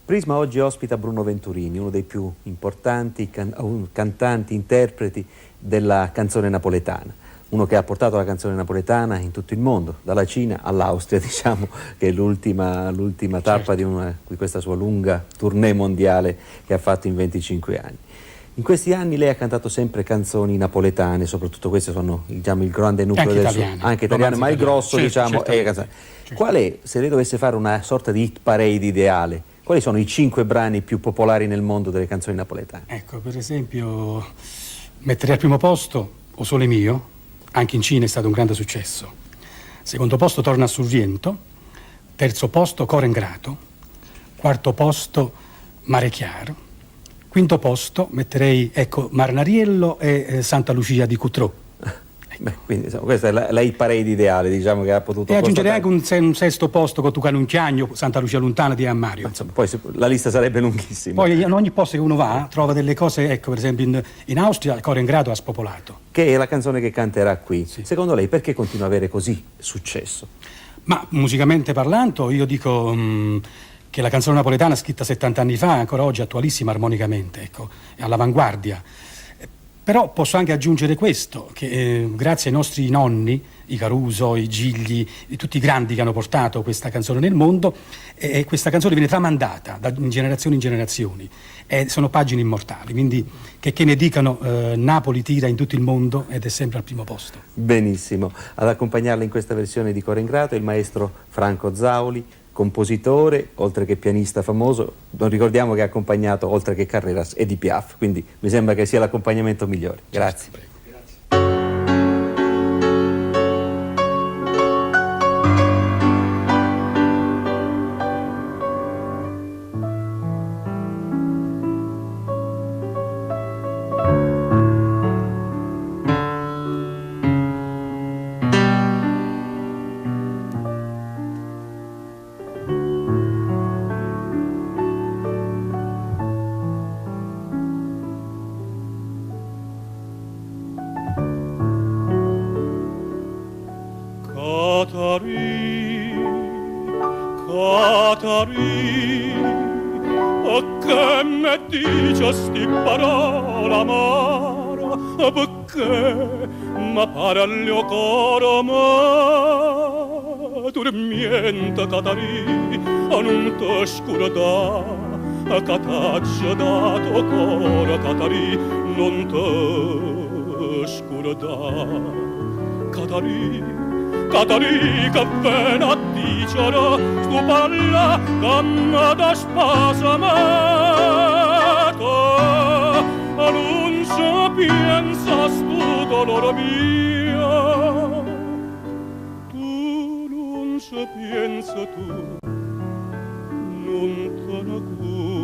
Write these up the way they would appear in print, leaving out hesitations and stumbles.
Prisma oggi ospita Bruno Venturini, uno dei più importanti cantanti, interpreti della canzone napoletana. Uno che ha portato la canzone napoletana in tutto il mondo, dalla Cina all'Austria, diciamo, che è l'ultima tappa di questa sua lunga tournée mondiale che ha fatto in 25 anni. In questi anni lei ha cantato sempre canzoni napoletane, soprattutto queste sono, diciamo, il grande nucleo del suo, anche italiane, ma il grosso, diciamo, è canzone. Qual è, se lei dovesse fare una sorta di hit parade ideale, quali sono i 5 brani più popolari nel mondo delle canzoni napoletane? Ecco, per esempio, metterei al primo posto O Sole Mio, anche in Cina è stato un grande successo. Secondo posto Torna sul Viento, terzo posto Coro Ingrato, quarto posto Mare Chiaro, quinto posto metterei, ecco, Marnariello e Santa Lucia di Cutro. Beh, quindi insomma, questa è la hit parade ideale, diciamo, che ha potuto. E aggiungerei anche un sesto posto con Tucano un Chiagno, Santa Lucia Lontana di Ammario. Insomma, poi la lista sarebbe lunghissima. Poi in ogni posto che uno va trova delle cose, ecco, per esempio in Austria il Coro Ingrato ha spopolato. Che è la canzone che canterà qui. Sì. Secondo lei perché continua ad avere così successo? Ma musicalmente parlando io dico che la canzone napoletana scritta 70 anni fa è ancora oggi attualissima armonicamente, ecco, è all'avanguardia. Però posso anche aggiungere questo, che grazie ai nostri nonni, i Caruso, i Gigli, tutti i grandi che hanno portato questa canzone nel mondo, questa canzone viene tramandata da generazioni in generazioni, sono pagine immortali, quindi che ne dicano, Napoli tira in tutto il mondo ed è sempre al primo posto. Benissimo, ad accompagnarla in questa versione di Coro Ingrato il maestro Franco Zauli, compositore, oltre che pianista famoso. Non ricordiamo che ha accompagnato, oltre che Carreras, Edith Piaf, quindi mi sembra che sia l'accompagnamento migliore. Grazie. Prego. Catari, perché mi dici sti parole amara, perché mi pare al mio coro ma dormiente Catari, non ti scordà, che t'ha dato coro Catari, non ti scordà, Catari. Catari che ven a dicere stu parla che mi da spasamato non si pensa stu dolore mio tu non ci pensa tu non te ne cura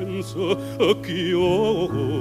penso che io